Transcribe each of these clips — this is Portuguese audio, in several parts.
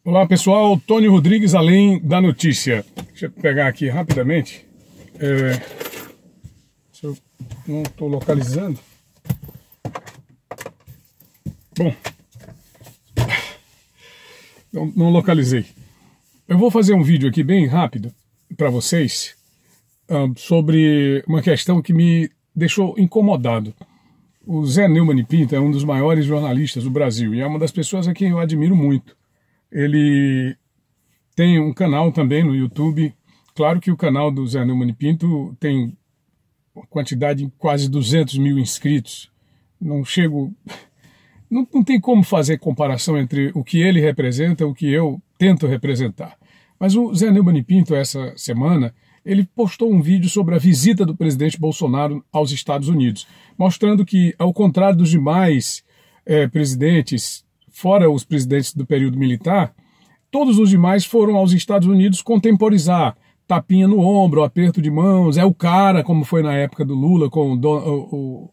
Olá pessoal, Tony Rodrigues, Além da Notícia. Deixa eu pegar aqui rapidamente. Se eu não estou localizando. Bom, não localizei. Eu vou fazer um vídeo aqui bem rápido para vocês sobre uma questão que me deixou incomodado. O Zé Neumann e Pinto é um dos maiores jornalistas do Brasil e é uma das pessoas a quem eu admiro muito. Ele tem um canal também no YouTube. Claro que o canal do Zé Neumann e Pinto tem uma quantidade de quase 200 mil inscritos. Não tem como fazer comparação entre o que ele representa e o que eu tento representar. Mas o Zé Neumann e Pinto, essa semana, ele postou um vídeo sobre a visita do presidente Bolsonaro aos Estados Unidos, mostrando que, ao contrário dos demais presidentes, fora os presidentes do período militar, todos os demais foram aos Estados Unidos contemporizar, tapinha no ombro, aperto de mãos, é o cara, como foi na época do Lula com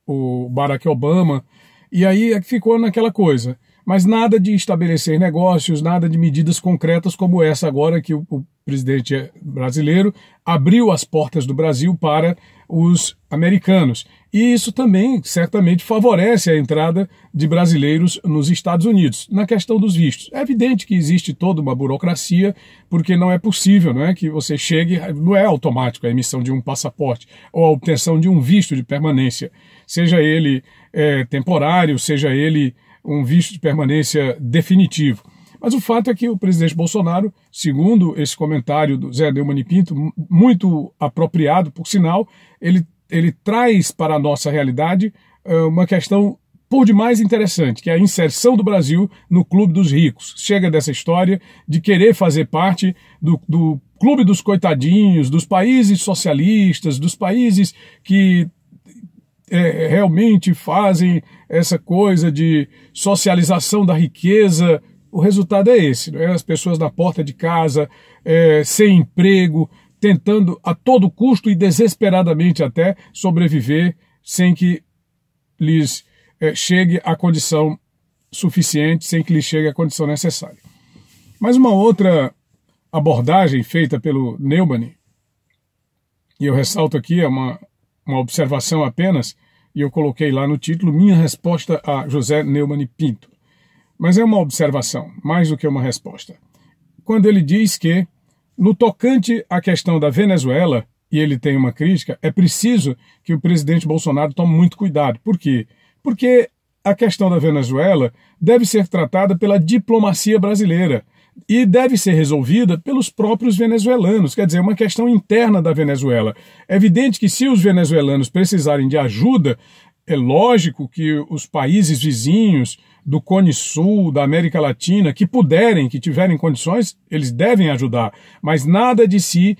o Barack Obama, e aí ficou naquela coisa. Mas nada de estabelecer negócios, nada de medidas concretas como essa agora que o presidente brasileiro abriu as portas do Brasil para os americanos. E isso também certamente favorece a entrada de brasileiros nos Estados Unidos. Na questão dos vistos, é evidente que existe toda uma burocracia, porque não é possível, não é, que você chegue, não é automático a emissão de um passaporte ou a obtenção de um visto de permanência, seja ele temporário, seja ele um visto de permanência definitivo. Mas o fato é que o presidente Bolsonaro, segundo esse comentário do Zé Neumann e Pinto, muito apropriado, por sinal, ele traz para a nossa realidade uma questão por demais interessante, que é a inserção do Brasil no clube dos ricos. Chega dessa história de querer fazer parte do clube dos coitadinhos, dos países socialistas, dos países que realmente fazem essa coisa de socialização da riqueza. O resultado é esse, né? As pessoas na porta de casa, sem emprego, tentando a todo custo e desesperadamente até sobreviver sem que lhes chegue a condição suficiente, sem que lhes chegue a condição necessária. Mas uma outra abordagem feita pelo Neumann, e eu ressalto aqui, é uma observação apenas, e eu coloquei lá no título, minha resposta a José Neumann e Pinto. Mas é uma observação, mais do que uma resposta. Quando ele diz que, no tocante à questão da Venezuela, e ele tem uma crítica, é preciso que o presidente Bolsonaro tome muito cuidado. Por quê? Porque a questão da Venezuela deve ser tratada pela diplomacia brasileira e deve ser resolvida pelos próprios venezuelanos, quer dizer, uma questão interna da Venezuela. É evidente que se os venezuelanos precisarem de ajuda, é lógico que os países vizinhos do Cone Sul, da América Latina, que tiverem condições, eles devem ajudar, mas nada de se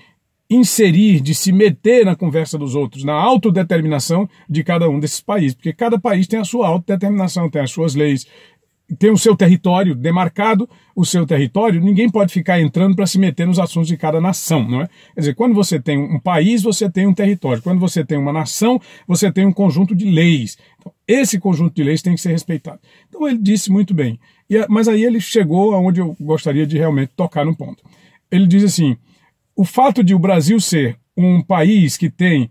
inserir, de se meter na conversa dos outros, na autodeterminação de cada um desses países, porque cada país tem a sua autodeterminação, tem as suas leis, tem o seu território demarcado, o seu território, ninguém pode ficar entrando para se meter nos assuntos de cada nação, não é? Quer dizer, quando você tem um país, você tem um território. Quando você tem uma nação, você tem um conjunto de leis. Então, esse conjunto de leis tem que ser respeitado. Então ele disse muito bem. Mas aí ele chegou aonde eu gostaria de realmente tocar no ponto. Ele diz assim, o fato de o Brasil ser um país que tem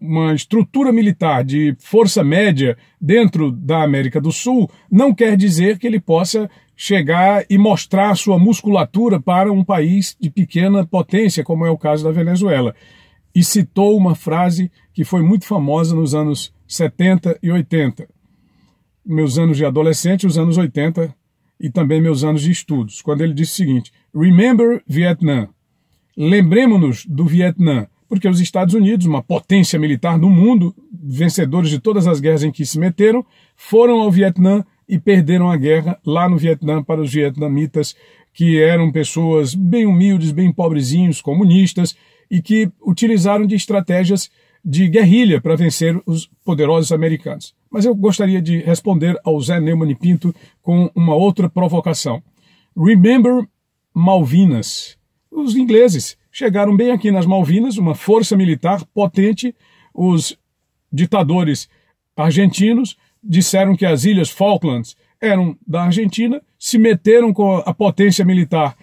uma estrutura militar de força média dentro da América do Sul não quer dizer que ele possa chegar e mostrar sua musculatura para um país de pequena potência, como é o caso da Venezuela. E citou uma frase que foi muito famosa nos anos 70 e 80. Meus anos de adolescente, os anos 80 e também meus anos de estudos, quando ele disse o seguinte, Remember Vietnam. Lembremos-nos do Vietnã. Porque os Estados Unidos, uma potência militar no mundo, vencedores de todas as guerras em que se meteram, foram ao Vietnã e perderam a guerra lá no Vietnã para os vietnamitas, que eram pessoas bem humildes, bem pobrezinhos, comunistas, e que utilizaram de estratégias de guerrilha para vencer os poderosos americanos. Mas eu gostaria de responder ao Zé Neumann e Pinto com uma outra provocação. Remember Malvinas. Os ingleses chegaram bem aqui nas Malvinas, uma força militar potente. Os ditadores argentinos disseram que as Ilhas Falklands eram da Argentina, se meteram com a potência militar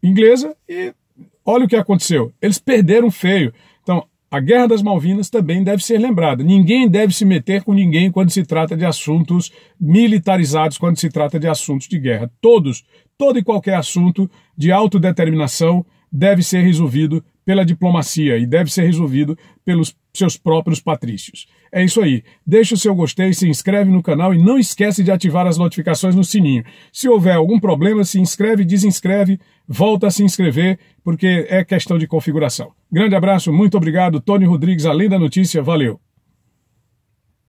inglesa e olha o que aconteceu. Eles perderam feio. Então, a Guerra das Malvinas também deve ser lembrada. Ninguém deve se meter com ninguém quando se trata de assuntos militarizados, quando se trata de assuntos de guerra. Todo e qualquer assunto de autodeterminação deve ser resolvido pela diplomacia e deve ser resolvido pelos seus próprios patrícios. É isso aí. Deixa o seu gostei, se inscreve no canal e não esquece de ativar as notificações no sininho. Se houver algum problema, se inscreve, desinscreve, volta a se inscrever, porque é questão de configuração. Grande abraço, muito obrigado. Tony Rodrigues, Além da Notícia, valeu!